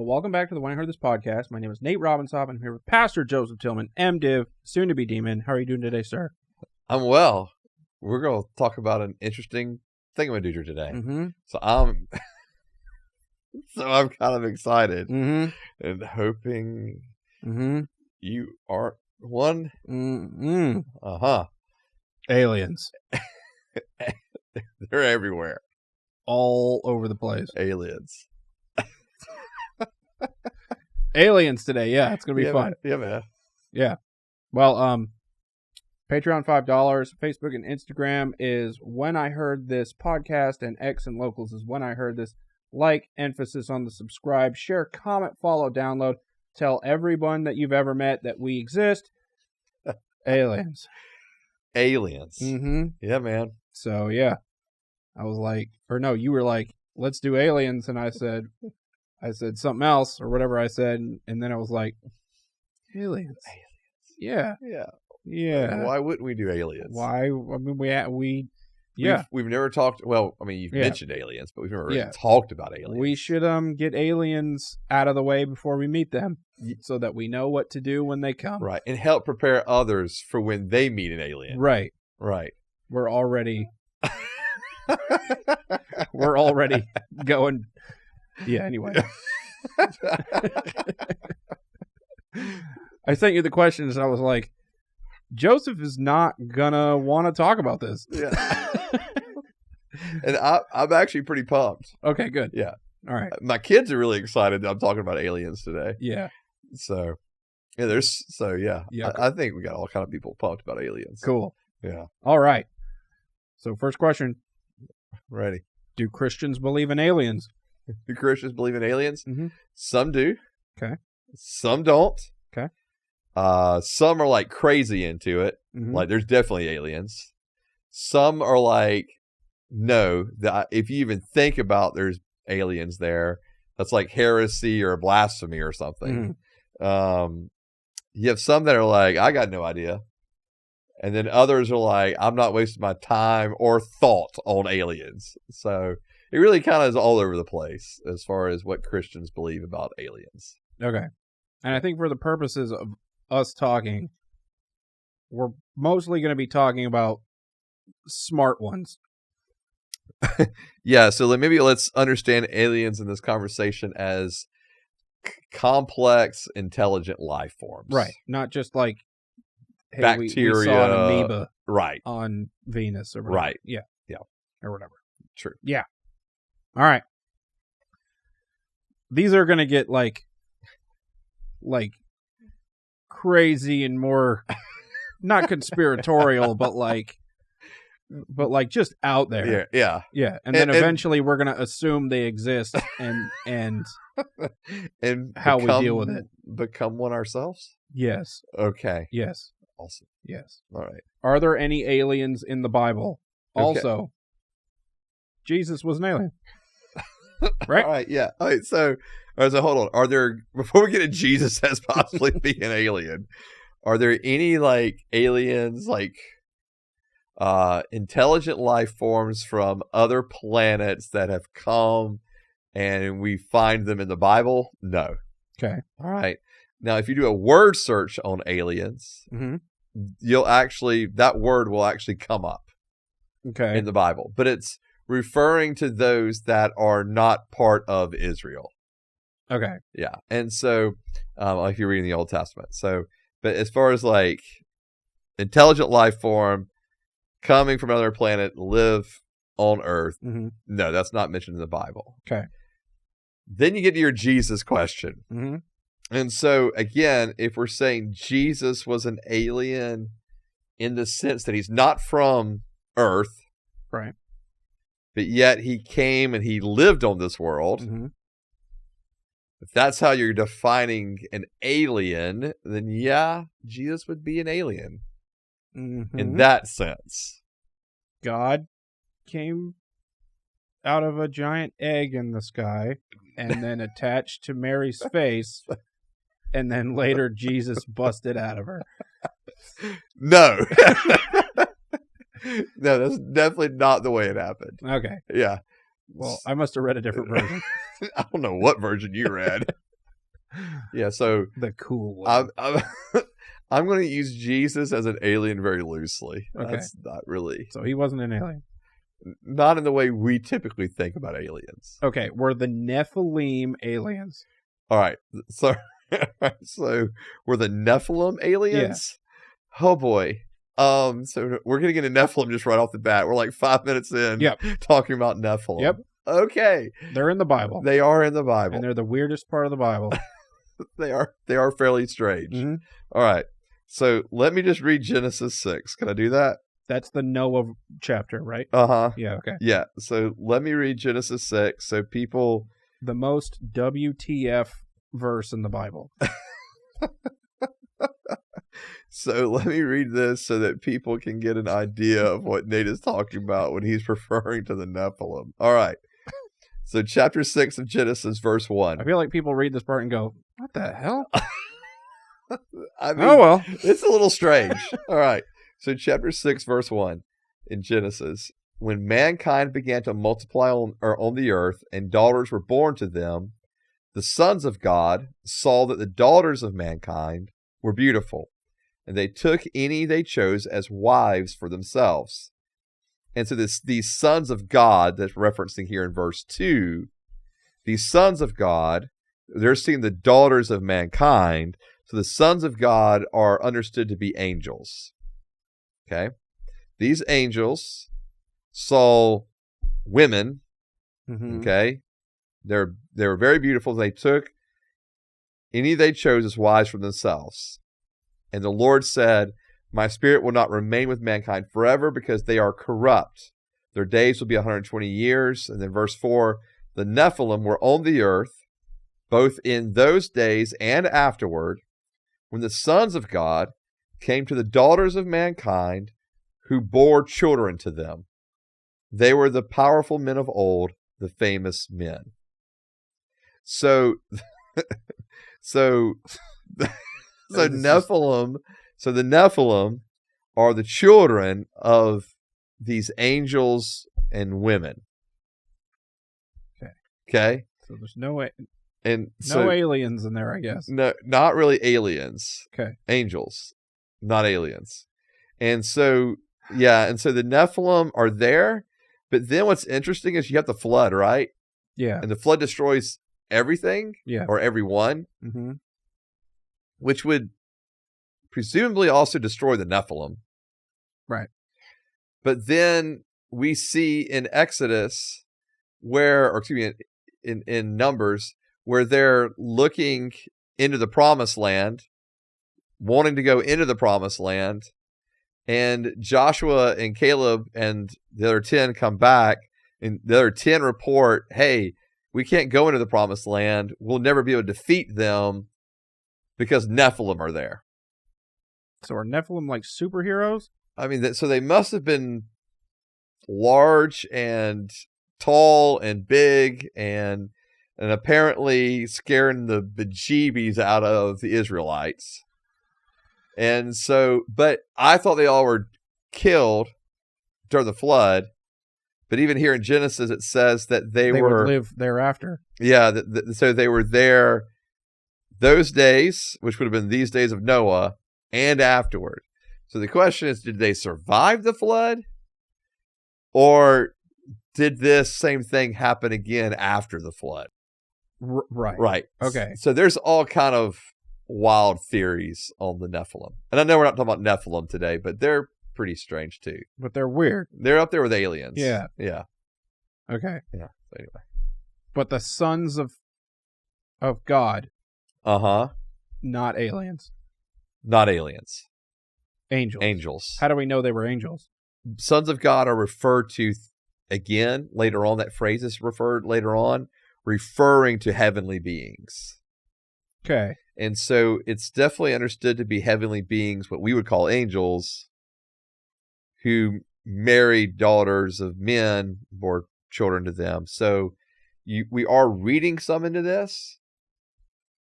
Well, welcome back to the When I Heard This podcast. My name is Nate Robinsoff. I'm here with Pastor Joseph Tillman, MDiv, soon to be Demon. How are you doing today, sir? I'm well. We're going to talk about an interesting thingamajigger today. Mm-hmm. So I'm kind of excited Mm-hmm. and hoping Mm-hmm. you are one. Mm-hmm. Uh-huh. Aliens. They're everywhere. All over the place. Aliens. Aliens today. Yeah, it's going to be fun. Man. Yeah, man. Yeah. Well, Patreon $5, Facebook and Instagram is When I Heard This podcast, and X and Locals is When I Heard This. Like, emphasis on the subscribe, share, comment, follow, download. Tell everyone that you've ever met that we exist. Aliens. Aliens. Mm-hmm. Yeah, man. So, yeah. I was like, or no, you were like, let's do aliens. And I said something else or whatever I said. And then I was like, aliens. Yeah. Yeah. Yeah. Why wouldn't we do aliens? Why? I mean, yeah. We've never talked. Well, I mean, you've mentioned aliens, but we've never really Yeah. talked about aliens. We should get aliens out of the way before we meet them, so that we know what to do when they come. Right, and help prepare others for when they meet an alien. Right. We're already going. Yeah. Anyway, I sent you the questions, and I was like, Joseph is not gonna want to talk about this. Yeah. And I'm actually pretty pumped. Okay, good. Yeah. All right. My kids are really excited that I'm talking about aliens today. Yeah. So, yeah, Yeah. I think we got all kind of people pumped about aliens. Cool. Yeah. All right. So, first question: Ready? do Christians believe in aliens? Do Christians believe in aliens? Mm-hmm. Some do. Okay. Some don't. Okay. Some are like crazy into it. Mm-hmm. Like there's definitely aliens. Some are like, no, that if you even think about there's aliens there, that's like heresy or blasphemy or something. Mm-hmm. You have some that are like, I got no idea. And then others are like, I'm not wasting my time or thought on aliens. So it really kind of is all over the place as far as what Christians believe about aliens. Okay. And I think for the purposes of us talking, we're mostly going to be talking about smart ones. Yeah, so maybe let's understand aliens in this conversation as complex, intelligent life forms. Right. Not just like, hey, bacteria. we saw an amoeba Right. on Venus or whatever. Right. Yeah. Yeah. Or whatever. True. Yeah. All right. These are going to get like crazy and more not conspiratorial, but like just out there. Yeah. Yeah. And then eventually we're going to assume they exist and and how we deal with it. Become one ourselves? Yes. Okay. Yes. Awesome. Yes. All right. Are there any aliens in the Bible? Okay. Also, Jesus was an alien. Right? All right. Yeah. All right. So hold on. Are there, before we get to Jesus as possibly being an alien, are there any like aliens, like intelligent life forms from other planets that have come and we find them in the Bible? No. Okay. All right. Now, if you do a word search on aliens, Mm-hmm. that word will actually come up Okay. in the Bible, but it's referring to those that are not part of Israel. Okay. Yeah. And so, like you're reading the Old Testament. So, but as far as like intelligent life form coming from another planet, live on Earth, Mm-hmm. no, that's not mentioned in the Bible. Okay. Then you get to your Jesus question. Mm-hmm. And so, again, if we're saying Jesus was an alien in the sense that he's not from Earth, Right. but yet he came and he lived on this world, Mm-hmm. if that's how you're defining an alien, then yeah, Jesus would be an alien Mm-hmm. in that sense. God came out of a giant egg in the sky and then attached to Mary's face, and then later Jesus busted out of her. No. No, that's definitely not the way it happened. Okay. Yeah. Well, I must have read a different version. I don't know what version you read. Yeah, so the cool one. I'm going to use Jesus as an alien very loosely. Okay. That's not really, So he wasn't an alien. not in the way we typically think about aliens. Okay, were the Nephilim aliens? All right, so so were the Nephilim aliens? Yeah. Oh boy. So we're gonna get into Nephilim just right off the bat. We're like 5 minutes in, Yep. talking about Nephilim. Yep. Okay. They're in the Bible. They are in the Bible, and they're the weirdest part of the Bible. They are fairly strange. Mm-hmm. All right. So let me just read Genesis 6. Can I do that? That's the Noah chapter, right? Uh-huh. Yeah, okay. Yeah. So let me read Genesis 6 so people... The most WTF verse in the Bible. So let me read this so that people can get an idea of what Nate is talking about when he's referring to the Nephilim. All right. So chapter 6 of Genesis, verse 1. I feel like people read this part and go, what the hell? I mean, oh, well. It's a little strange. All right. So chapter 6, verse 1 in Genesis. When mankind began to multiply on the earth and daughters were born to them, the sons of God saw that the daughters of mankind were beautiful, and they took any they chose as wives for themselves. And so these sons of God that's referencing here in verse 2, these sons of God, they're seeing the daughters of mankind. So the sons of God are understood to be angels. Okay? These angels saw women, Mm-hmm. okay? They were very beautiful. They took any they chose as wives for themselves. And the Lord said, my spirit will not remain with mankind forever because they are corrupt. Their days will be 120 years. And then verse 4, the Nephilim were on the earth, both in those days and afterward, when the sons of God came to the daughters of mankind who bore children to them. They were the powerful men of old, the famous men. So Nephilim, so the Nephilim are the children of these angels and women. Okay. So there's no no aliens in there, I guess. No, not really aliens. Okay. Angels, not aliens. And so the Nephilim are there, but then what's interesting is you have the flood, right? Yeah. And the flood destroys everything, or everyone, mm-hmm. which would presumably also destroy the Nephilim. Right. But then we see in Exodus in Numbers, where they're looking into the promised land, wanting to go into the promised land, and Joshua and Caleb and the other 10 come back, and the other 10 report, hey, we can't go into the promised land. We'll never be able to defeat them because Nephilim are there. So are Nephilim like superheroes? I mean, so they must have been large and tall and big and apparently scaring the bejeebies out of the Israelites. And so, but I thought they all were killed during the flood. But even here in Genesis, it says that they were would live thereafter. Yeah, so they were there those days, which would have been these days of Noah, and afterward. So the question is, did they survive the flood? Or did this same thing happen again after the flood? Right. Right. Okay. So there's all kind of wild theories on the Nephilim. And I know we're not talking about Nephilim today, but they're pretty strange too. But they're weird. They're up there with aliens. Yeah. Yeah. Okay. Yeah. So anyway. But the sons of God. Uh-huh. Not aliens. Not aliens. Angels. Angels. How do we know they were angels? Sons of God are referred to again later on. That phrase is referred later on, referring to heavenly beings. Okay. And so it's definitely understood to be heavenly beings, what we would call angels, who married daughters of men, bore children to them. So we are reading some into this,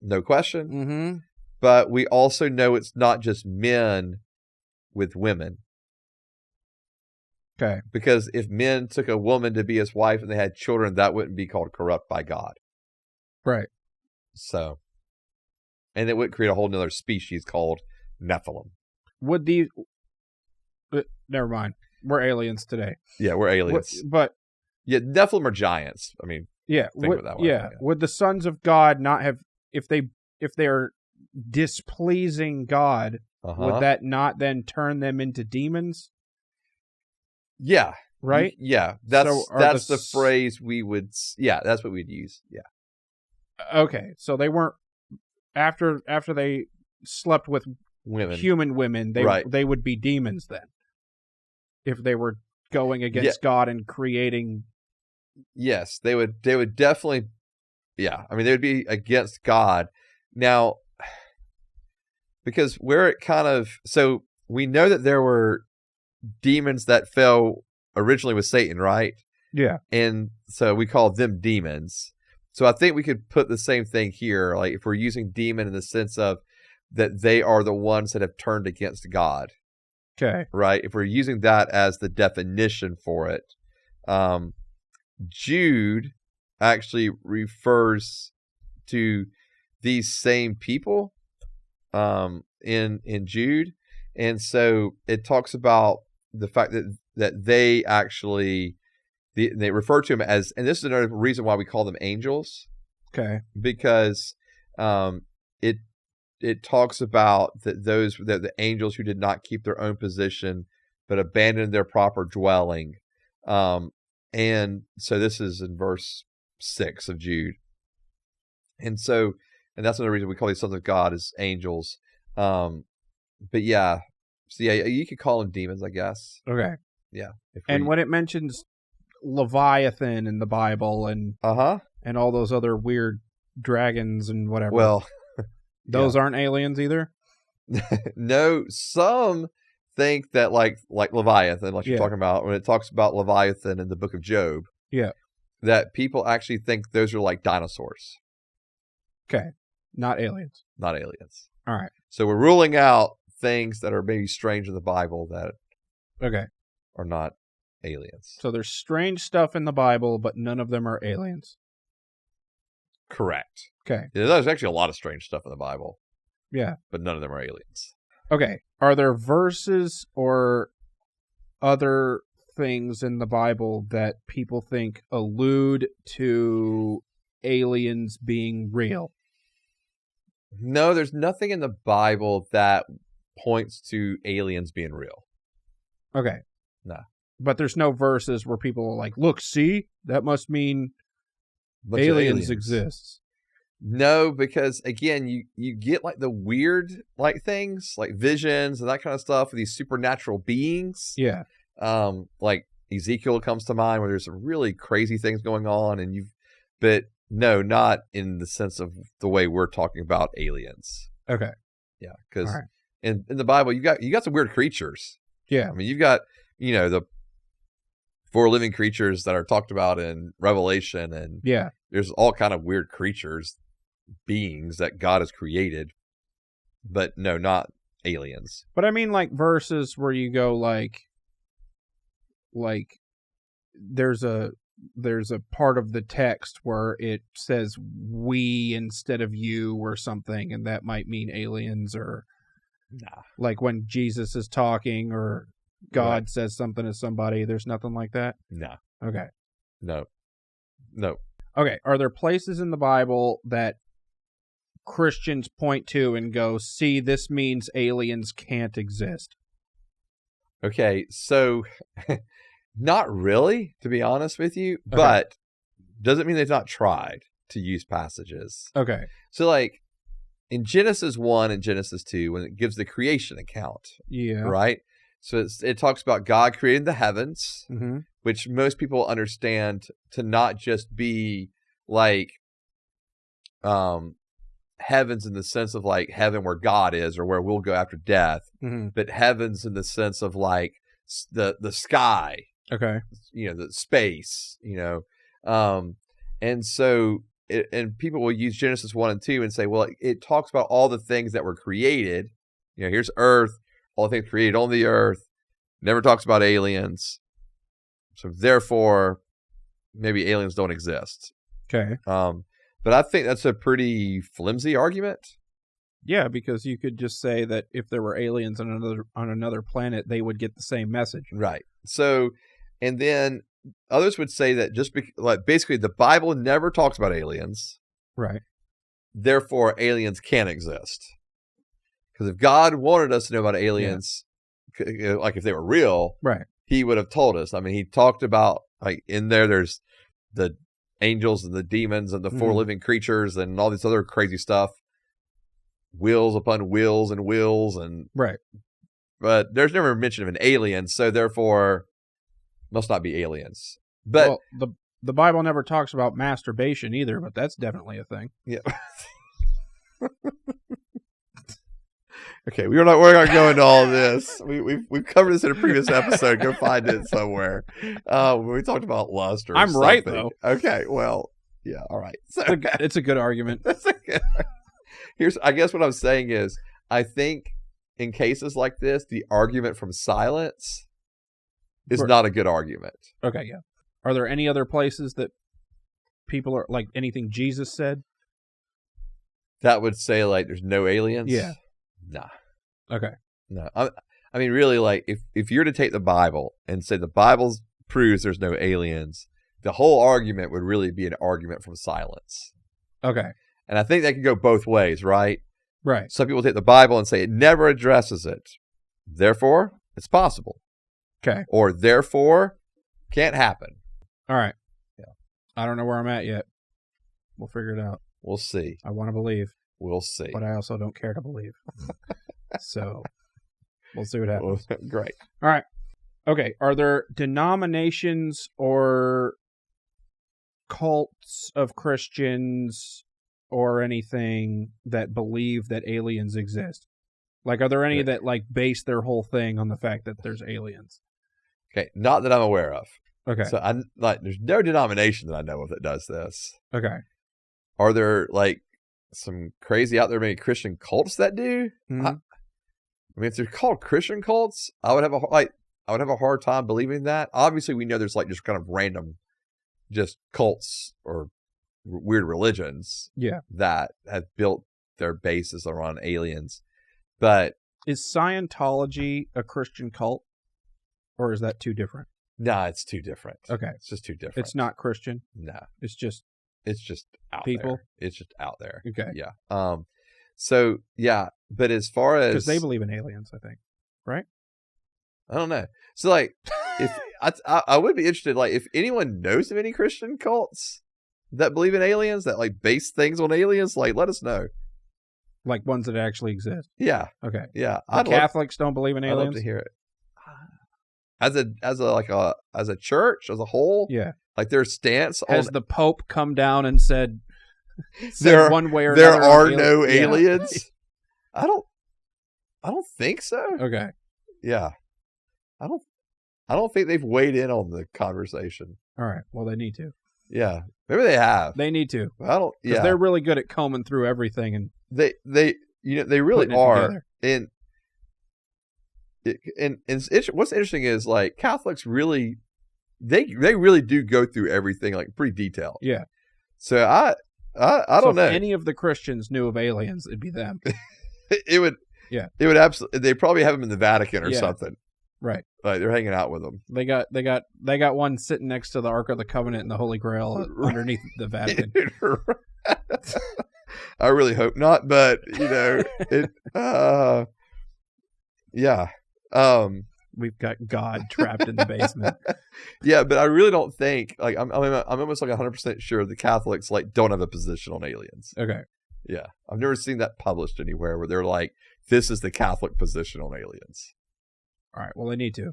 no question. Mm-hmm. But we also know it's not just men with women. Okay. Because if men took a woman to be his wife and they had children, that wouldn't be called corrupt by God. Right. So, and it would create a whole nother species called Nephilim. Would these... never mind. We're aliens today. Yeah, we're aliens. But... Yeah, Nephilim are giants. I mean, yeah, think of it that way. Yeah. Would the sons of God not have... If they are displeasing God, would that not then turn them into demons? Yeah. Right? Yeah. That's the phrase we would... Yeah, that's what we'd use. Yeah. Okay, so they weren't... After they slept with human women, they would be demons then. If they were going against God and creating... Yes, they would definitely... Yeah, I mean, they would be against God. Now, because where it kind of... So, we know that there were demons that fell originally with Satan, right? Yeah. And so we call them demons. So I think we could put the same thing here. Like, if we're using demon in the sense of that they are the ones that have turned against God. Okay. Right? If we're using that as the definition for it. Jude actually refers to these same people in Jude, and so it talks about the fact that they actually they refer to them as, and this is another reason why we call them angels. Okay. Because it talks about that the angels who did not keep their own position but abandoned their proper dwelling. And so this is in verse 6 of Jude. And that's another reason we call these sons of God as angels. But yeah. So yeah, you could call them demons, I guess. Okay. Yeah. And when it mentions Leviathan in the Bible and all those other weird dragons and whatever. Well, those aren't aliens either? No, some think that like Leviathan, like you're talking about, when it talks about Leviathan in the book of Job, that people actually think those are like dinosaurs. Okay. Not aliens. Not aliens. All right. So we're ruling out things that are maybe strange in the Bible that are not aliens. So there's strange stuff in the Bible, but none of them are aliens. Correct. Okay. Yeah, there's actually a lot of strange stuff in the Bible. Yeah. But none of them are aliens. Okay. Are there verses or other things in the Bible that people think allude to aliens being real? No, there's nothing in the Bible that points to aliens being real. Okay. No. But there's no verses where people are like, look, see? That must mean aliens exist. No, because again, you get like the weird like things, like visions and that kind of stuff with these supernatural beings. Yeah. Like Ezekiel comes to mind where there's some really crazy things going on, but no, not in the sense of the way we're talking about aliens. Okay. Yeah, because in the Bible you got some weird creatures. Yeah. I mean, you've got, the 4 living creatures that are talked about in Revelation, and there's all kind of weird creatures, beings that God has created, but no, not aliens. But I mean, like verses where you go like there's a part of the text where it says we instead of you or something, and that might mean aliens, or like when Jesus is talking or God says something to somebody. There's nothing like that? No. Okay. No. Okay. Are there places in the Bible that Christians point to and go, see, this means aliens can't exist? Okay, so not really, to be honest with you, but doesn't mean they've not tried to use passages. Okay. So like in Genesis 1 and Genesis 2, when it gives the creation account, right? So it talks about God creating the heavens, which most people understand to not just be like heavens in the sense of like heaven where God is or where we'll go after death, but heavens in the sense of like the sky, the space, and so and people will use Genesis 1 and 2 and say, well, it talks about all the things that were created. Here's earth, all the things created on the earth. Never talks about aliens. So therefore, maybe aliens don't exist. Okay. But I think that's a pretty flimsy argument. Yeah, because you could just say that if there were aliens on another planet, they would get the same message. Right. So, and then others would say that basically the Bible never talks about aliens. Right. Therefore, aliens can't exist. Because if God wanted us to know about aliens, like if they were real, right, he would have told us. I mean, he talked about, like, in there's the angels and the demons and the four living creatures and all this other crazy stuff. Wheels upon wheels and wheels and right. But there's never mention of an alien, so therefore must not be aliens. But the Bible never talks about masturbation either, but that's definitely a thing. Yeah. Okay, we're not going to all this. We've covered this in a previous episode. Go find it somewhere. We talked about lust or I'm something. right though. Okay, well, yeah, all right. So it's a good argument. I guess what I'm saying is, I think in cases like this, the argument from silence is not a good argument. Okay, yeah. Are there any other places that people are, like, anything Jesus said? That would say, like, there's no aliens? Yeah. Nah. Okay. No. I mean, really, like, if you're to take the Bible and say the Bible proves there's no aliens, the whole argument would really be an argument from silence. Okay. And I think that could go both ways, right? Right. Some people take the Bible and say it never addresses it. Therefore, it's possible. Okay. Or therefore, can't happen. All right. Yeah. I don't know where I'm at yet. We'll figure it out. We'll see. I want to believe. We'll see. But I also don't care to believe. So, we'll see what happens. Great. All right. Okay. Are there denominations or cults of Christians or anything that believe that aliens exist? Like, are there any that, like, base their whole thing on the fact that there's aliens? Okay. Not that I'm aware of. Okay. So, there's no denomination that I know of that does this. Okay. Are there, like, some crazy out there, maybe Christian cults that do? Mm-hmm. I mean, if they're called Christian cults, I would have a hard time believing that. Obviously, we know there's, like, just kind of random, just cults or weird religions, that have built their bases around aliens. But is Scientology a Christian cult, or is that too different? Nah, it's too different. Okay, it's just too different. It's not Christian. No, it's just out people. There. It's just out there. Okay, yeah. So yeah, but as far as because they believe in aliens, I think, right? I don't know. So, like, if I would be interested, like, if anyone knows of any Christian cults that believe in aliens, that, like, base things on aliens, like, let us know. Like ones that actually exist. Yeah. Okay. Yeah. Catholics don't believe in aliens. I'd love to hear it. As a church as a whole. Yeah. Like, their stance has the Pope come down and said one way or there another are no aliens. I don't think so. Okay. Yeah. I don't think they've weighed in on the conversation. All right. Well, they need to. Yeah. Maybe they have. They need to. I don't. Yeah. Because they're really good at combing through everything, and they really are. And what's interesting is, like, Catholics really they really do go through everything, like, pretty detailed. Yeah. So I don't know. If any of the Christians knew of aliens, it'd be them. It would. Yeah. It would absolutely. They probably have them in the Vatican or something. Right. Like, they're hanging out with them. They got one sitting next to the Ark of the Covenant and the Holy Grail underneath the Vatican. I really hope not, but yeah. We've got God trapped in the basement. Yeah, but I really don't think, like, I'm almost like 100% sure the Catholics, like, don't have a position on aliens. Okay. Yeah. I've never seen that published anywhere where they're like, this is the Catholic position on aliens. All right. Well, they need to.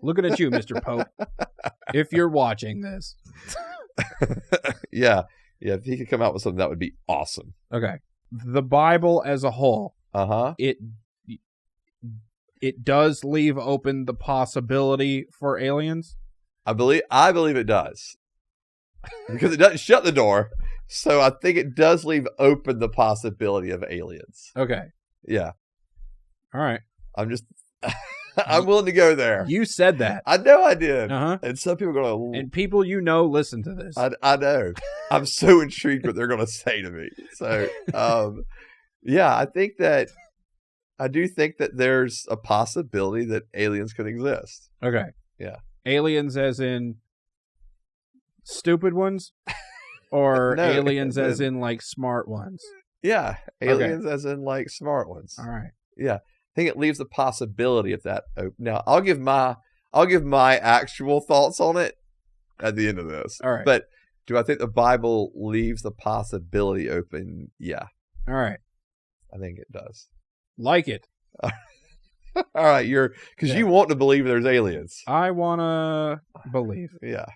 Looking at you, Mr. Pope. If you're watching this. Yeah. Yeah. If he could come out with something, that would be awesome. Okay. The Bible as a whole. Uh-huh. It does leave open the possibility for aliens? I believe it does. Because it doesn't shut the door. So I think it does leave open the possibility of aliens. Okay. Yeah. All right. I'm willing to go there. You said that. I know I did. Uh-huh. And some people are going to... And people listen to this. I know. I'm so intrigued what they're going to say to me. So, Yeah, I do think that there's a possibility that aliens could exist. Okay. Yeah. Aliens as in stupid ones? Or No, aliens as in like smart ones? Yeah, aliens as in like smart ones. All right. Yeah, I think it leaves the possibility of that open. Now, I'll give my actual thoughts on it at the end of this. All right. But do I think the Bible leaves the possibility open? Yeah. All right. I think it does. Like it. All right, because you want to believe there's aliens. I want to believe. Yeah.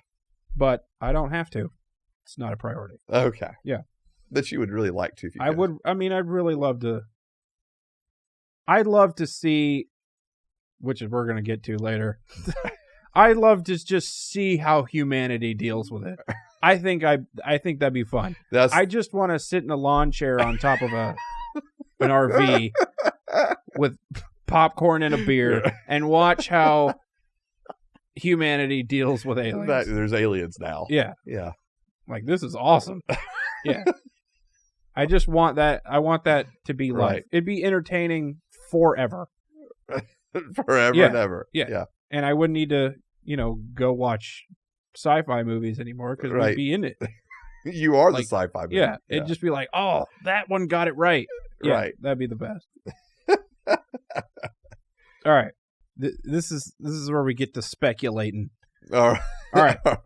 But I don't have to. It's not a priority. Okay. Yeah. But you would really like to if you could. I'd really love to. I'd love to see, which we're going to get to later. I'd love to just see how humanity deals with it. I think that'd be fun. I just want to sit in a lawn chair on top of an RV with popcorn and a beer and watch how humanity deals with aliens. There's aliens now. Yeah. Yeah. Like, this is awesome. Yeah. I just want that. I want that to be life. Right. It'd be entertaining forever. Forever and ever. Yeah. And I wouldn't need to, go watch sci-fi movies anymore because we'd be in it. You are the sci-fi movie. Yeah. It'd just be like, oh, that one got it right. Yeah, right. That'd be the best. All right. This is where we get to speculating. All right. All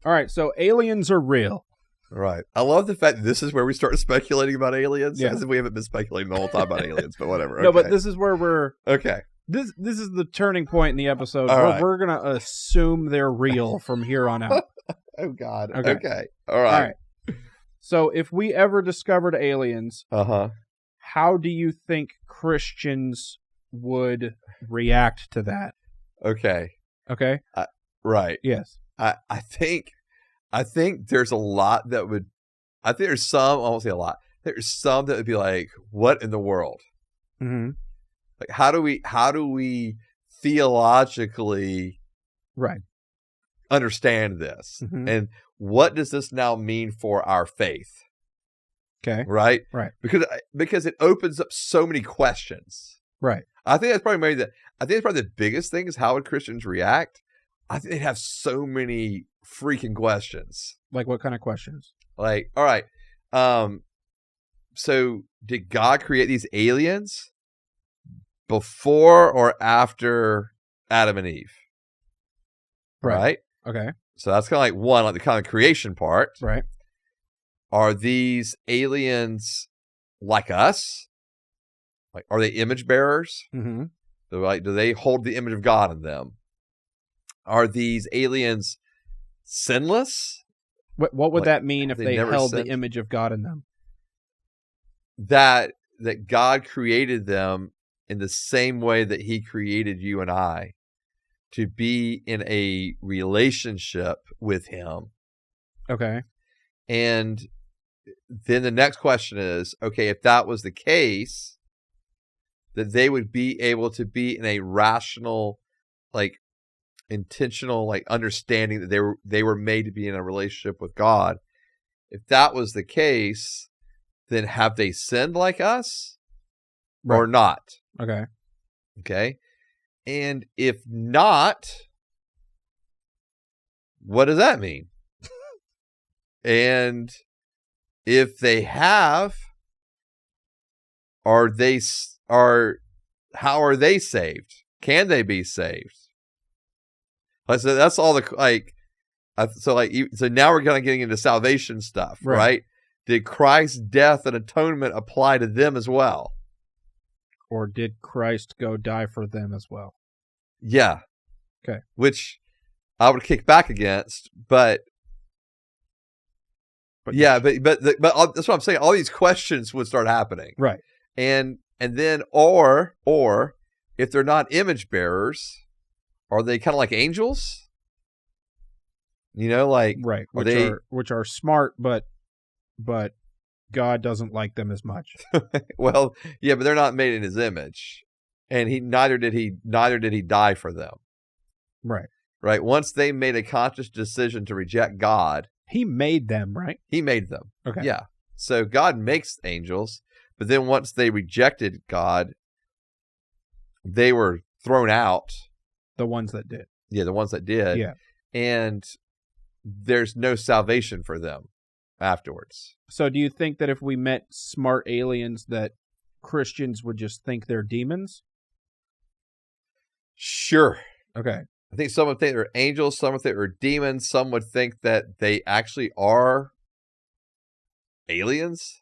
right. So aliens are real. Right. I love the fact that this is where we start speculating about aliens. Yeah. As if we haven't been speculating the whole time about aliens, but whatever. Okay. No, but this is where we're... Okay. This is the turning point in the episode All where right. we're going to assume they're real from here on out. Oh, God. Okay. All right. So if we ever discovered aliens, Uh-huh. how do you think Christians would react to that? Okay. Okay? Right. Yes. I think there's a lot that would... I think there's some... I won't say a lot. There's some that would be like, what in the world? Mm-hmm. Like, how do we theologically understand this? Mm-hmm. And what does this now mean for our faith? Okay. Right? Right. Because it opens up so many questions. Right. I think that's probably the biggest thing is how would Christians react? I think they'd have so many freaking questions. Like what kind of questions? Like, all right, so did God create these aliens before or after Adam and Eve? Right? Okay. So that's kind of like one, like the kind of creation part. Right. Are these aliens like us? Like, are they image bearers? Mm-hmm. Do they hold the image of God in them? Are these aliens sinless? What would that mean if they held sinned? the image of God in them? That God created them in the same way that he created you and I to be in a relationship with him. Okay. And then the next question is, okay, if that was the case, that they would be able to be in a rational, like intentional, like understanding that they were made to be in a relationship with God. If that was the case, then have they sinned like us or not? Okay. Okay. And if not, what does that mean? And if they have, how are they saved? Can they be saved? So that's all so now we're kind of getting into salvation stuff, right? Did Christ's death and atonement apply to them as well? Or did Christ go die for them as well? Yeah. Okay. Which I would kick back against, but yeah, but that's what I'm saying. All these questions would start happening, right? And then or if they're not image bearers, are they kind of like angels? Like right, which are smart, but God doesn't like them as much. Well, yeah, but they're not made in his image, and neither did he die for them. Right. Right. Once they made a conscious decision to reject God, he made them, right? He made them. Okay. Yeah. So God makes angels, But then once they rejected God, they were thrown out. The ones that did. Yeah, the ones that did. Yeah. And there's no salvation for them afterwards. So do you think that if we met smart aliens that Christians would just think they're demons? Sure. Okay. I think some would think they're angels, some would think they're demons, some would think that they actually are aliens.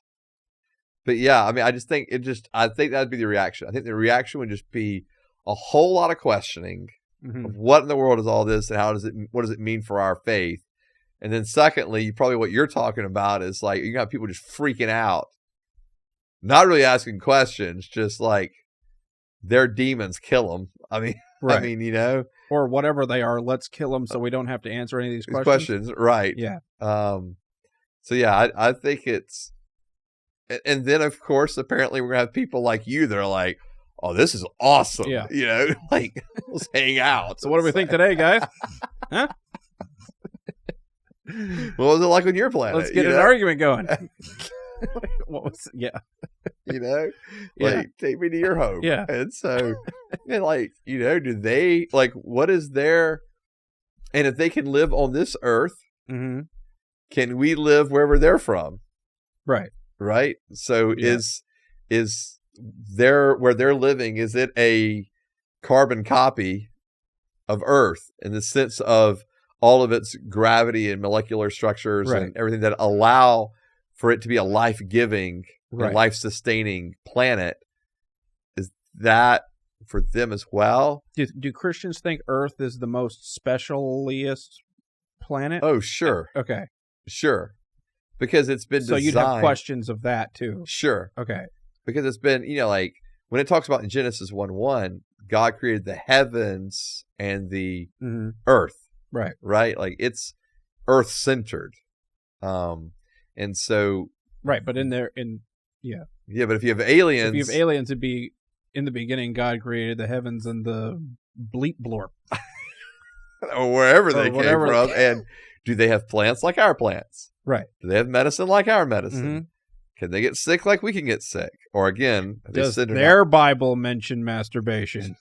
But yeah, I mean, I think that'd be the reaction. I think the reaction would just be a whole lot of questioning of what in the world is all this and what does it mean for our faith? And then secondly, probably what you're talking about is like, you got people just freaking out, not really asking questions, just like they're demons, kill them. I mean, right. I mean, you know, or whatever they are, let's kill them so we don't have to answer any of these questions. Right. Yeah. So yeah, I think it's, and then of course, apparently we're gonna have people like you that are like, oh, this is awesome. Yeah. You know, like let's hang out. So what do we think today, guys? Huh? What was it like on your planet? Let's get an argument going. What was? Yeah. You know, like take me to your home. Yeah. And so, and like, you know, do they like what is their? And if they can live on this earth, can we live wherever they're from? Right. Right. So is there where they're living? Is it a carbon copy of Earth in the sense of all of its gravity and molecular structures and everything that allow for it to be a life-giving, and life-sustaining planet? Is that for them as well? Do Christians think Earth is the most specialist planet? Oh, sure. Okay. Sure. Because it's been designed. So you'd have questions of that too. Sure. Okay. Because it's been, you know, like when it talks about in Genesis 1:1, God created the heavens and the earth. Right. Right? Like it's earth centered. And so right, but but if you have aliens, it'd be in the beginning God created the heavens and the bleep blorp. or wherever they came from. And do they have plants like our plants? Right. Do they have medicine like our medicine? Can they get sick like we can get sick? Or again, does their Bible mention masturbation?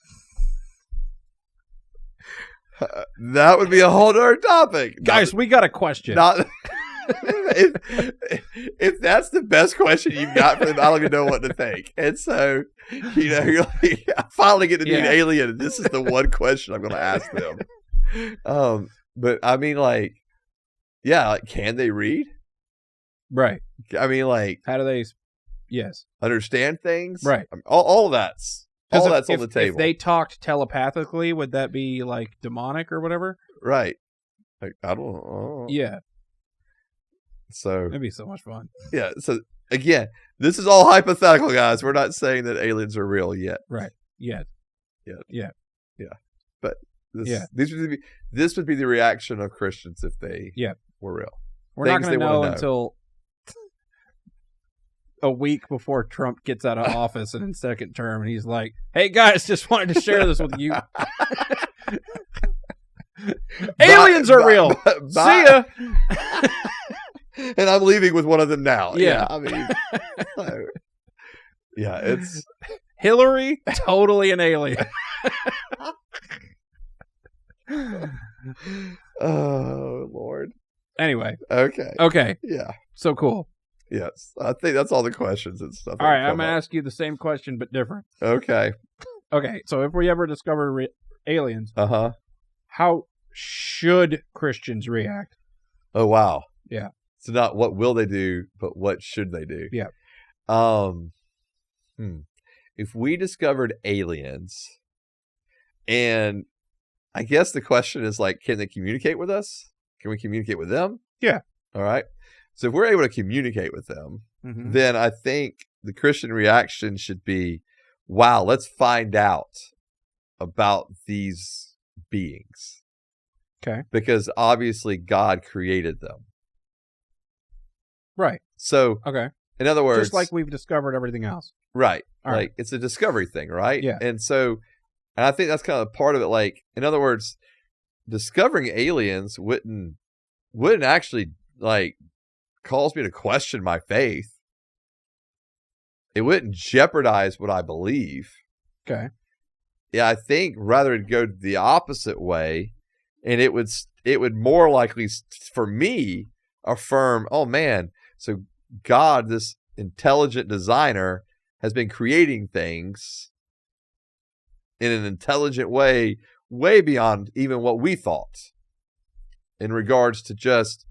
That would be a whole other topic. Guys, we got a question. If that's the best question you've got for them, I don't even know what to think. And so, you know, you're like, I finally get to meet an alien, and this is the one question I'm going to ask them. But I mean, like, yeah, like, can they read? Right. I mean, like, how do they? Understand things. Right. I mean, all that's on the table. If they talked telepathically, would that be like demonic or whatever? Right. Like, I don't know. Yeah. So that'd be so much fun. Yeah. So again, this is all hypothetical, guys. We're not saying that aliens are real yet. Right. Yet. Yeah. But this would be the reaction of Christians if they were real. We're not going to know until a week before Trump gets out of office and in second term, and he's like, "Hey guys, just wanted to share this with you. Aliens are real. See ya." And I'm leaving with one of them now. Yeah. I mean, it's Hillary, totally an alien. Oh Lord. Anyway. Okay. Yeah. So cool. Yes. I think that's all the questions and stuff. All right. I'm going to ask you the same question, but different. Okay. Okay. So if we ever discover aliens, how should Christians react? Oh, wow. Yeah. So not what will they do, but what should they do? Yeah. If we discovered aliens, and I guess the question is like, can they communicate with us? Can we communicate with them? Yeah. All right. So if we're able to communicate with them, then I think the Christian reaction should be, wow, let's find out about these beings. Okay. Because obviously God created them. Right. So, in other words, just like we've discovered everything else. Right. All like right. It's a discovery thing, right? Yeah. And so, and I think that's kind of part of it. Like, in other words, discovering aliens wouldn't actually like cause me to question my faith. It wouldn't jeopardize what I believe. Okay. Yeah, I think rather it'd go the opposite way, and it would more likely for me affirm, oh man, so God, this intelligent designer, has been creating things in an intelligent way, way beyond even what we thought in regards to just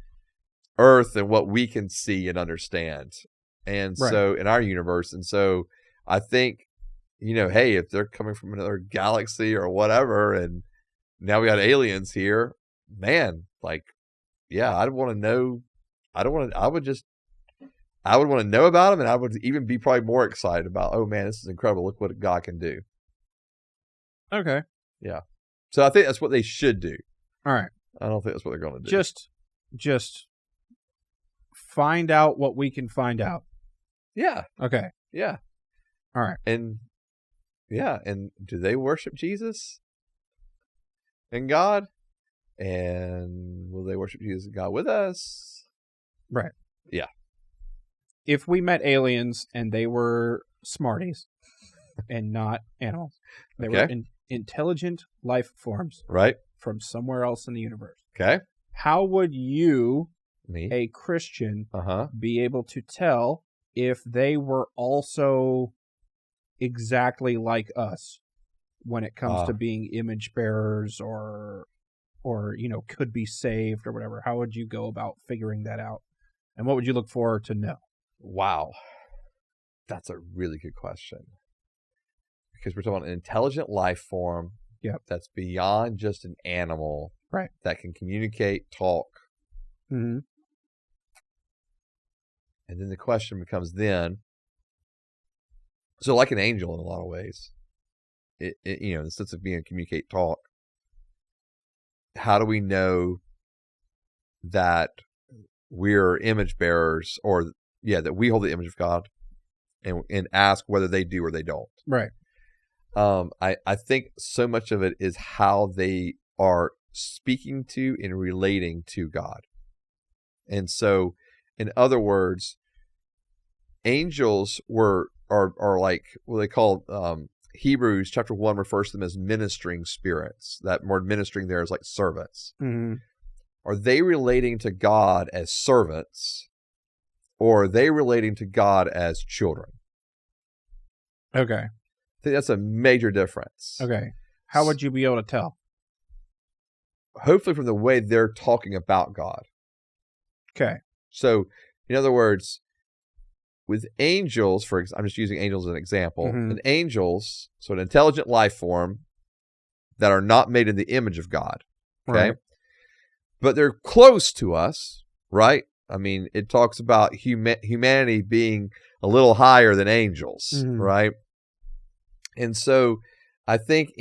Earth and what we can see and understand. And so in our universe, and so I think, hey, if they're coming from another galaxy or whatever, and now we got aliens here, man, like, yeah, I'd want to know. I would want to know about them, and I would even be probably more excited about, oh man, this is incredible. Look what God can do. Okay. Yeah. So I think that's what they should do. All right. I don't think that's what they're going to do. Just find out what we can find out. Yeah. Okay. Yeah. All right. And yeah, and do they worship Jesus and God? And will they worship Jesus and God with us? Right. Yeah. If we met aliens and they were smarties and not animals, they were intelligent life forms, right, from somewhere else in the universe. Okay. How would you, me, a Christian, be able to tell if they were also exactly like us when it comes to being image bearers or could be saved or whatever? How would you go about figuring that out? And what would you look for to know? Wow. That's a really good question. Because we're talking about an intelligent life form that's beyond just an animal. Right. That can communicate, talk. Mm-hmm. And then the question becomes so like an angel in a lot of ways, in the sense of being communicate, talk, how do we know that we're image bearers, or that we hold the image of God, and ask whether they do or they don't? Right. I think so much of it is how they are speaking to and relating to God. And so, in other words, angels are like what they call, Hebrews chapter 1 refers to them as ministering spirits. That word ministering there is like servants. Mm-hmm. Are they relating to God as servants, or are they relating to God as children? Okay. I think that's a major difference. Okay. How would you be able to tell? Hopefully from the way they're talking about God. Okay. So, in other words, with angels, I'm just using angels as an example. Mm-hmm. And angels, so an intelligent life form that are not made in the image of God. Okay. Right. But they're close to us, right? I mean, it talks about humanity being a little higher than angels, right? And so I think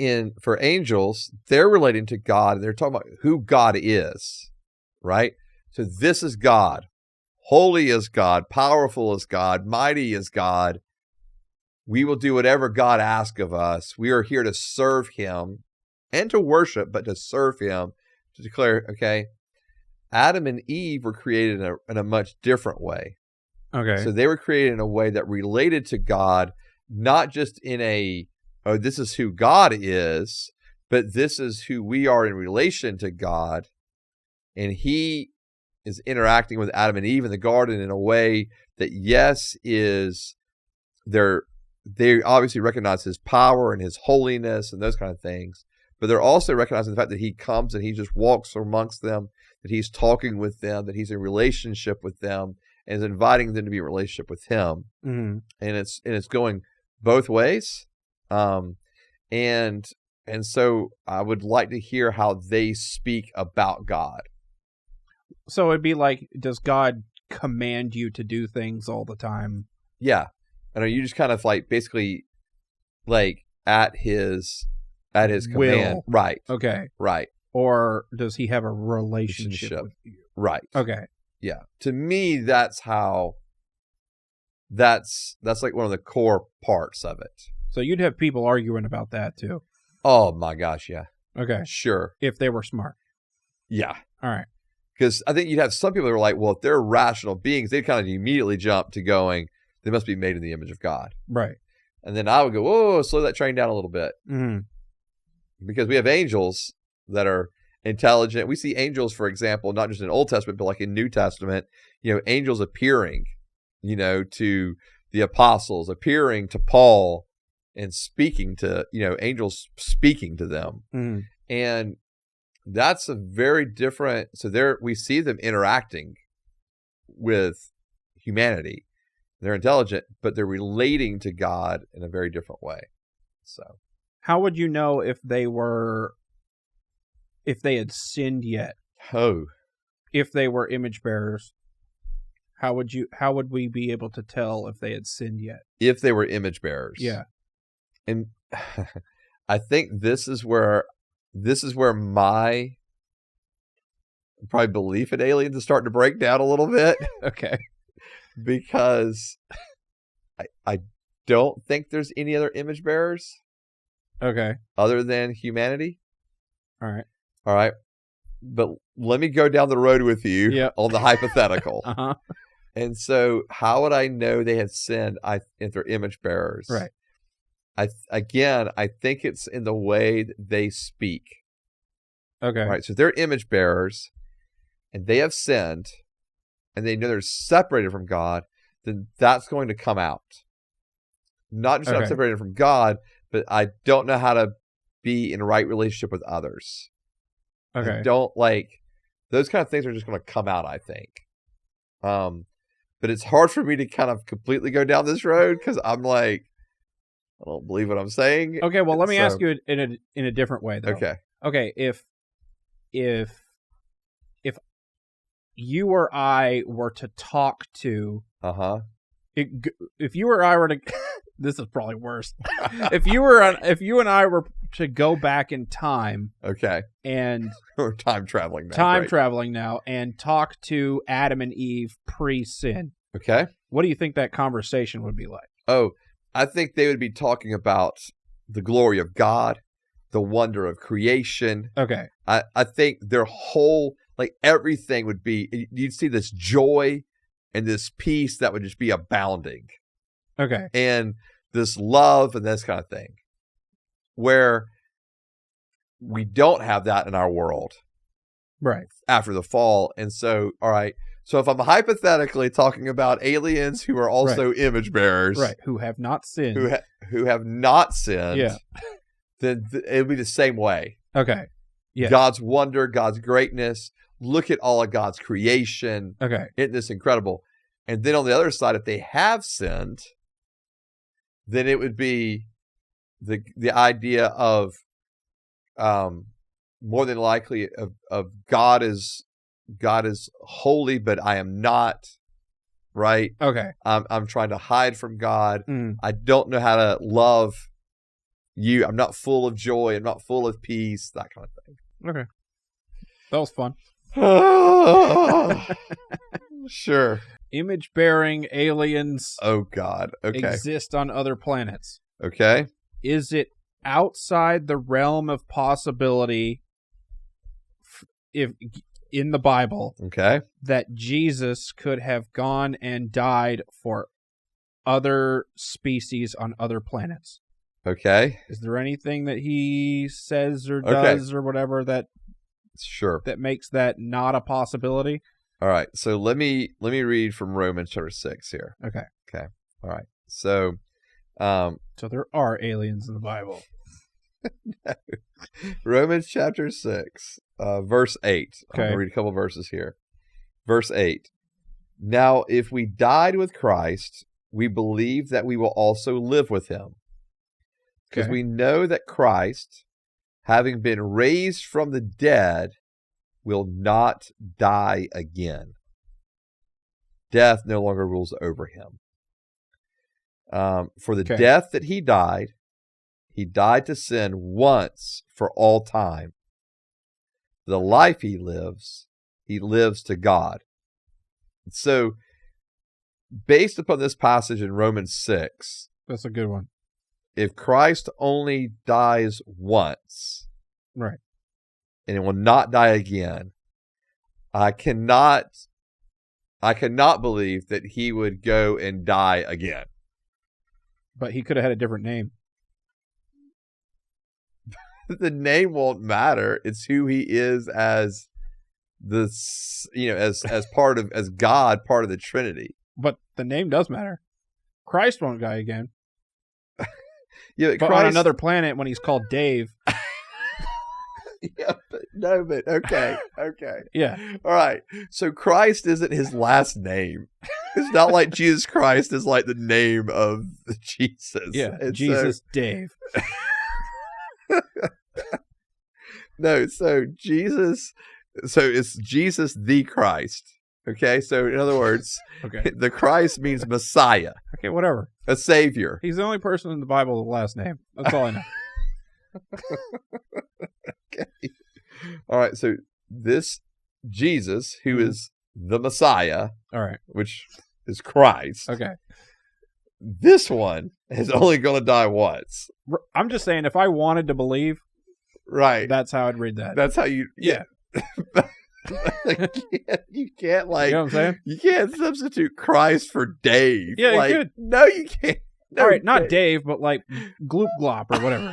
for angels, they're relating to God, and they're talking about who God is, right? So this is God. Holy is God. Powerful is God. Mighty is God. We will do whatever God asks of us. We are here to serve him and to worship, but to serve him, to declare, okay, Adam and Eve were created in a much different way. Okay. So they were created in a way that related to God, not just in this is who God is, but this is who we are in relation to God. And he is interacting with Adam and Eve in the garden in a way that, yes, they obviously recognize his power and his holiness and those kind of things, but they're also recognizing the fact that he comes and he just walks amongst them, that he's talking with them, that he's in relationship with them, and is inviting them to be in relationship with him. Mm-hmm. And it's going both ways. And so I would like to hear how they speak about God. So it'd be like, does God command you to do things all the time? Yeah. And are you just kind of like basically like at his command? Will. Right. Okay. Right. Or does he have a relationship with you? Right. Okay. Yeah. To me, that's like one of the core parts of it. So you'd have people arguing about that too. Oh my gosh, yeah. Okay. Sure. If they were smart. Yeah. All right. Because I think you'd have some people who are like, well, if they're rational beings, they'd kind of immediately jump to going, They must be made in the image of God. Right. And then I would go, whoa, slow that train down a little bit. Mm-hmm. Because we have angels that are intelligent. We see angels, for example, not just in Old Testament, but like in New Testament, angels appearing, to the apostles, appearing to Paul and speaking to, angels speaking to them. Mm-hmm. And that's a very different, so there we see them interacting with humanity. They're intelligent, but they're relating to God in a very different way. So how would you know if they had sinned yet? Oh. If they were image bearers, how would we be able to tell if they had sinned yet? If they were image bearers. Yeah. And I think this is where my probably belief in aliens is starting to break down a little bit. Okay. Because I don't think there's any other image bearers. Okay. Other than humanity. All right. But let me go down the road with you on the hypothetical. Uh-huh. And so how would I know they had sinned if they're image bearers? Right. I think it's in the way that they speak. Okay. Right. So if they're image bearers and they have sinned and they know they're separated from God, then that's going to come out. Not just I'm separated from God, but I don't know how to be in right relationship with others. Okay. I don't those kind of things are just going to come out, I think. But it's hard for me to kind of completely go down this road because I'm like, I don't believe what I'm saying. Okay, well, let me ask you in a different way, though. Okay. If you or I were to talk to, if you or I were to, this is probably worse. if you and I were to go back in time, and we're time traveling now, and talk to Adam and Eve pre-sin, what do you think that conversation would be like? Oh, I think they would be talking about the glory of God, the wonder of creation. Okay. I think their whole, everything would be, you'd see this joy and this peace that would just be abounding. Okay. And this love and this kind of thing. Where we don't have that in our world. Right. After the fall. And so, all right. So if I'm hypothetically talking about aliens who are also image bearers. Right. Who have not sinned. Who have not sinned. Yeah. Then it would be the same way. Okay. Yeah. God's wonder, God's greatness. Look at all of God's creation. Okay. Isn't this incredible? And then on the other side, if they have sinned, then it would be the idea of more than likely of God is holy, but I am not, right? Okay. I'm trying to hide from God. Mm. I don't know how to love you. I'm not full of joy. I'm not full of peace, that kind of thing. Okay. That was fun. Sure. Image-bearing aliens. Oh, God. Okay. Exist on other planets. Okay. Is it outside the realm of possibility, if in the Bible, that Jesus could have gone and died for other species on other planets? Okay. Is there anything that he says or does or whatever that makes that not a possibility? All right. So let me read from Romans chapter 6 here. Okay. All right. So so there are aliens in the Bible. No. Romans chapter 6, verse 8. I'm going to read a couple verses here. Verse 8. Now, if we died with Christ, we believe that we will also live with him. Because we know that Christ, having been raised from the dead, will not die again. Death no longer rules over him. For the death that he died to sin once for all time. The life he lives to God. So, based upon this passage in Romans 6, that's a good one. If Christ only dies once, right, and it will not die again, I cannot I cannot believe that he would go and die again. But he could have had a different name. The name won't matter. It's who he is as as God, part of the Trinity. But the name does matter. Christ won't die again. Yeah, but on another planet when he's called Dave. Yeah, but okay. Yeah. All right. So Christ isn't his last name. It's not like Jesus Christ is like the name of Jesus. Yeah, and Jesus Dave. No, so it's Jesus the Christ. Okay, so in other words, okay, the Christ means Messiah. Okay, whatever. A savior. He's the only person in the Bible with the last name. That's all I know. Okay. All right, so this Jesus, who is the Messiah, all right, which is Christ. Okay. This one is only going to die once. I'm just saying, if I wanted to believe, right, that's how I'd read that. That's how you, yeah. You can't like, you know what I'm saying? You can't substitute Christ for Dave. Yeah, like, you could. No, you can't. No, all right, not Dave, but like Gloop Glop or whatever.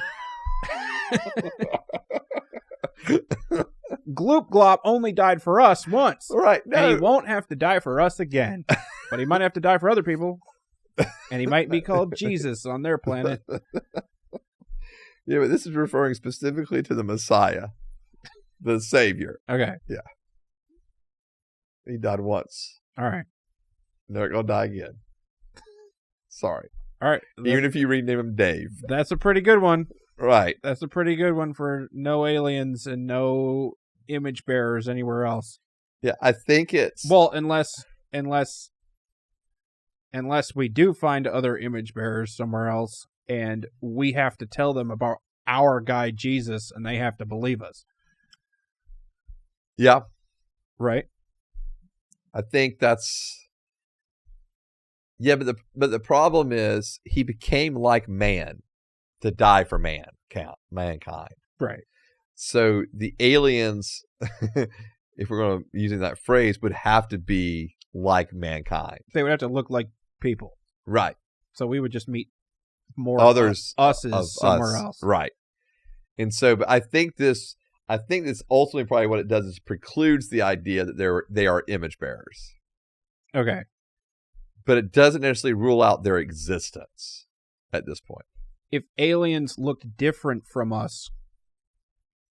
Gloop Glop only died for us once. Right. No. And he won't have to die for us again. But he might have to die for other people. And he might be called Jesus on their planet. Yeah, but this is referring specifically to the Messiah, the Savior. Okay. Yeah. He died once. All right. They're going to die again. Sorry. All right. Even if you rename him Dave. That's a pretty good one. Right. That's a pretty good one for no aliens and no image bearers anywhere else. Yeah, I think it's... Well, unless we do find other image bearers somewhere else and we have to tell them about our guy Jesus and they have to believe us. Yeah. Right? I think that's... Yeah, but the problem is he became like man to die for mankind. Right. So the aliens, if we're going to using that phrase, would have to be like mankind. They would have to look like people. Right. So we would just meet more others of somewhere else. Right. And so, but I think this ultimately probably what it does is precludes the idea that they are image bearers. Okay. But it doesn't necessarily rule out their existence at this point. If aliens looked different from us,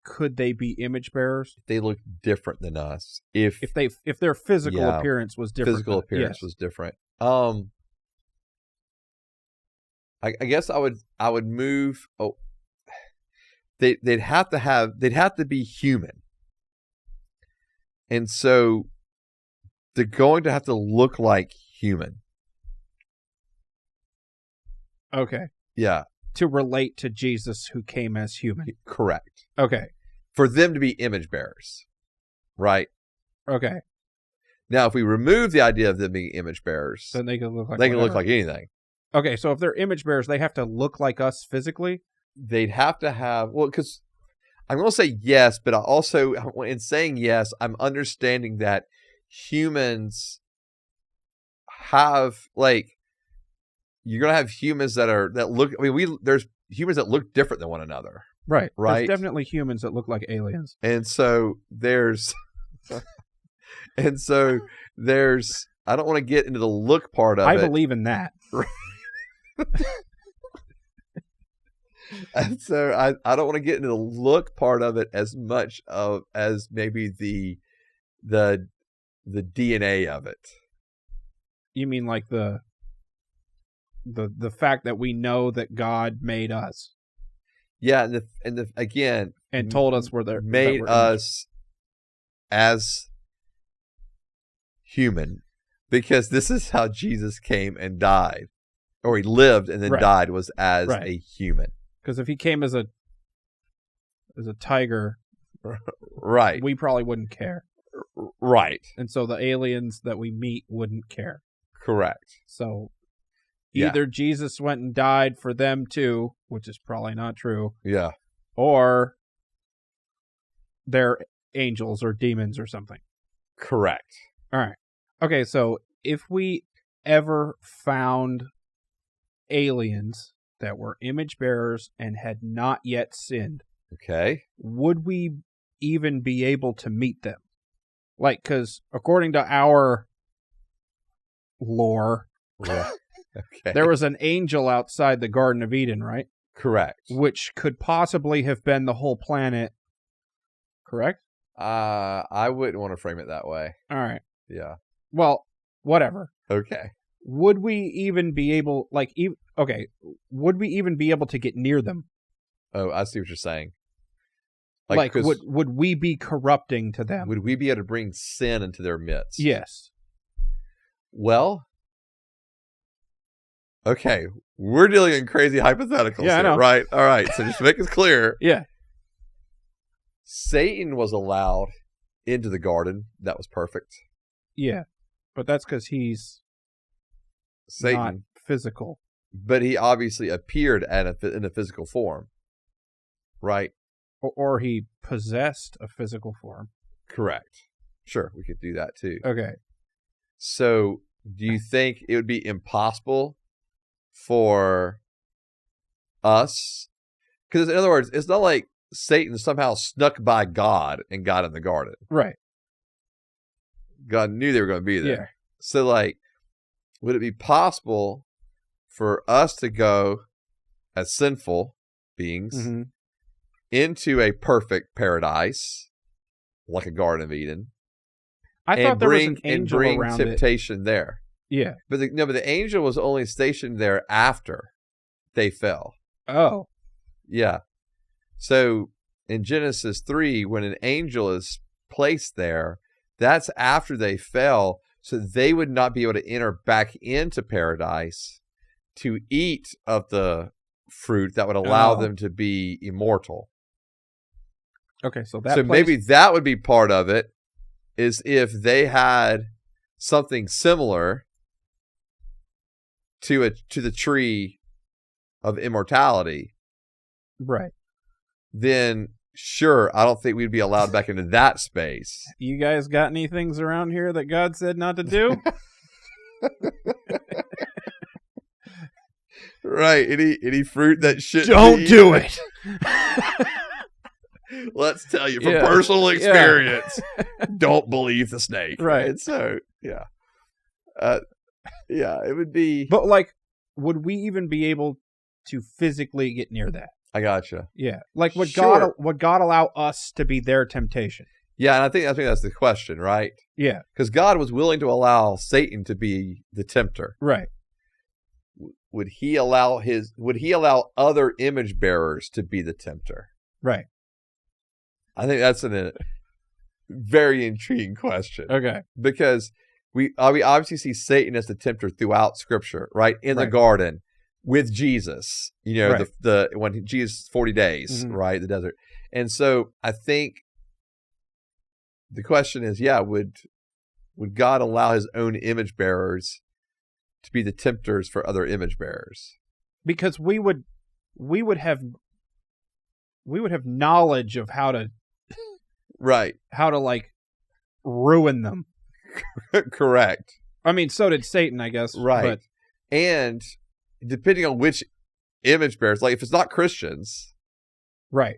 could they be image bearers? They look different than us. If their physical appearance was different. Physical appearance was different. I guess I would move. Oh, they'd have to be human, and so they're going to have to look like human. Okay. Yeah. To relate to Jesus who came as human. Correct. Okay. For them to be image bearers. Right? Okay. Now, if we remove the idea of them being image bearers, then they can look like look like anything. Okay, so if they're image bearers, they have to look like us physically? They'd have to have, well, because I'm going to say yes, but I also, in saying yes, I'm understanding that humans have, like, you're going to have humans that look, I mean, there's humans that look different than one another. Right. Right. There's definitely humans that look like aliens. And so there's, I don't want to get into the look part of it. I believe in that. And so I don't want to get into the look part of it as much as maybe the DNA of it. You mean like the fact that we know that God made us? Yeah, and the again, and told us made us as human, because this is how Jesus came and died, or he lived and then died, was as a human. Because if he came as a tiger, right, we probably wouldn't care. Right. And so the aliens that we meet wouldn't care. Correct. So either Jesus went and died for them too, which is probably not true. Yeah. Or they're angels or demons or something. Correct. All right. Okay, so if we ever found aliens that were image bearers and had not yet sinned, Okay. would we even be able to meet them? Like, because according to our lore, Right. Okay. there was an angel outside the Garden of Eden, right? Correct. Which could possibly have been the whole planet, correct? I wouldn't want to frame it that way. All right. Yeah. Well, whatever. Okay. Would we even be able, would we even be able to get near them? Oh, I see what you're saying. Like would we be corrupting to them? Would we be able to bring sin into their midst? Yes. Well, okay. We're dealing in crazy hypotheticals Yeah, I here, know. right? All right. So just to make it clear. Yeah. Satan was allowed into the garden. That was perfect. Yeah. But that's because he's Satan, not physical. but he obviously appeared in a physical form, right? Or he possessed a physical form. Correct. Sure, we could do that too. Okay. So, do you think it would be impossible for us? Because in other words, it's not like Satan somehow snuck by God and got in the garden. Right. God knew they were going to be there. Yeah. So, like, would it be possible for us to go as sinful beings Mm-hmm. into a perfect paradise, like a Garden of Eden, I thought there was an and angel bring around it. temptation there? Yeah. But the angel was only stationed there after they fell. Oh. Yeah. So in Genesis 3, when an angel is placed there, that's after they fell, so they would not be able to enter back into paradise to eat of the fruit that would allow them to be immortal. Okay, so Maybe that would be part of it, is if they had something similar to the tree of immortality, right. then sure, I don't think we'd be allowed back into that space. You guys got any things around here that God said not to do? Right. Any fruit that shouldn't Don't be do it. Let's tell you from personal experience. Don't believe the snake. Right. And so, yeah. Yeah, it would be. But like, would we even be able to physically get near that? I gotcha. Yeah. Like, would Sure. God allow us to be their temptation? Yeah, and I think that's the question, right? Yeah. Because God was willing to allow Satan to be the tempter. Right. Would he allow other image bearers to be the tempter? Right. I think that's a very intriguing question. Okay. Because we obviously see Satan as the tempter throughout Scripture, right? In the garden with Jesus, Right. the when Jesus 40 days, Mhm. right, the desert. And so I think the question is, would God allow his own image bearers to be the tempters for other image bearers? Because we would have knowledge of how to Right. like ruin them. Correct. I mean, so did Satan, I guess. Right. But And depending on which image bearers, like if it's not Christians, right.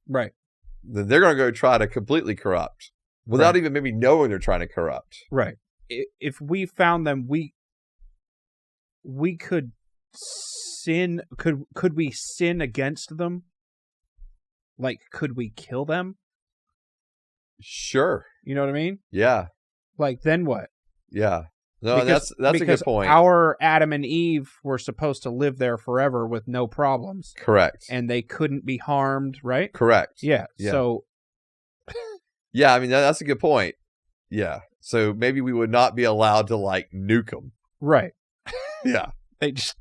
then they're going to go try to completely corrupt without even maybe knowing they're trying to corrupt. Right. If we found them, we could sin. Could we sin against them? Like, could we kill them? Sure. You know what I mean? Yeah. Like, then what? Yeah. No, that's a good point. Our Adam and Eve were supposed to live there forever with no problems. Correct. And they couldn't be harmed, right? Correct. Yeah. Yeah. So, yeah, I mean, that's a good point. Yeah. So maybe we would not be allowed to, like, nuke them. right. Yeah. They just...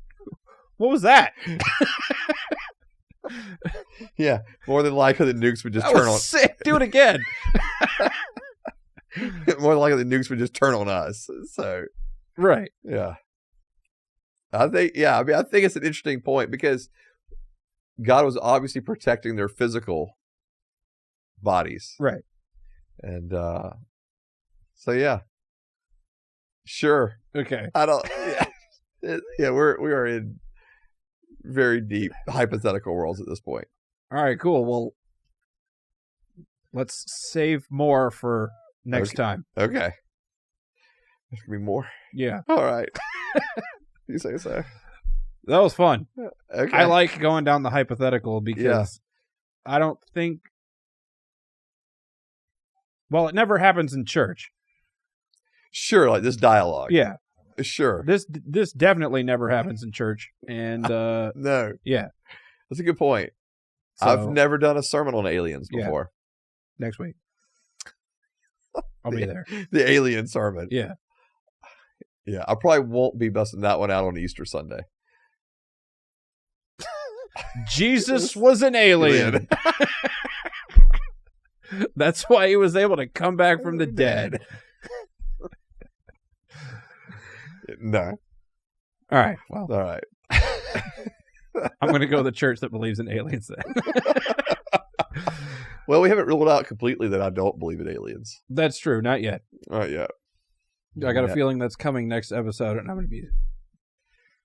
What was that? Yeah. More than likely, the nukes would just That turn was on. sick. Do it again. More than likely, the nukes would just turn on us. So, Right. yeah. I think it's an interesting point because God was obviously protecting their physical bodies. Right. And so, yeah. Sure. Okay. I don't. Yeah, we are in very deep hypothetical worlds at this point. All right, cool. Well, let's save more for next time. Okay. There's gonna be more. Yeah. All right. You say so. That was fun. Okay. I like going down the hypothetical because I don't think. Well, it never happens in church. Sure, like this dialogue. Yeah. Sure. This definitely never happens in church. And no. yeah. That's a good point. So, I've never done a sermon on aliens before. Next week. I'll be there. The alien sermon. Yeah. Yeah. I probably won't be busting that one out on Easter Sunday. Jesus was an alien. That's why he was able to come back from the dead. No. All right. Well. All right. I'm going to go to the church that believes in aliens then. Well, we haven't ruled out completely that I don't believe in aliens. That's true. Not yet. Not yet. I got a feeling that's coming next episode, and I'm going to be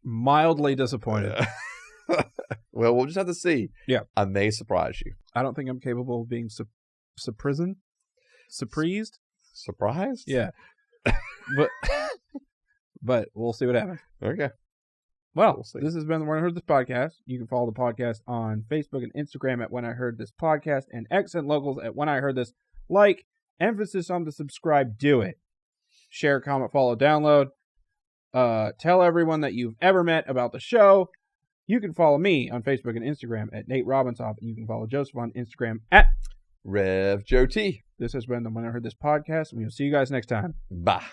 mildly disappointed. Well, we'll just have to see. Yeah. I may surprise you. I don't think I'm capable of being surprised. Surprised? Yeah. But we'll see what happens. Okay. Well, this has been the When I Heard This podcast. You can follow the podcast on Facebook and Instagram at When I Heard This podcast, and X and locals at When I Heard This. Like, emphasis on the subscribe, do it. Share, comment, follow, download. Tell everyone that you've ever met about the show. You can follow me on Facebook and Instagram at Nate Robinsoff, and you can follow Joseph on Instagram at Rev Joe T. This has been the When I Heard This podcast, and we'll see you guys next time. Bye.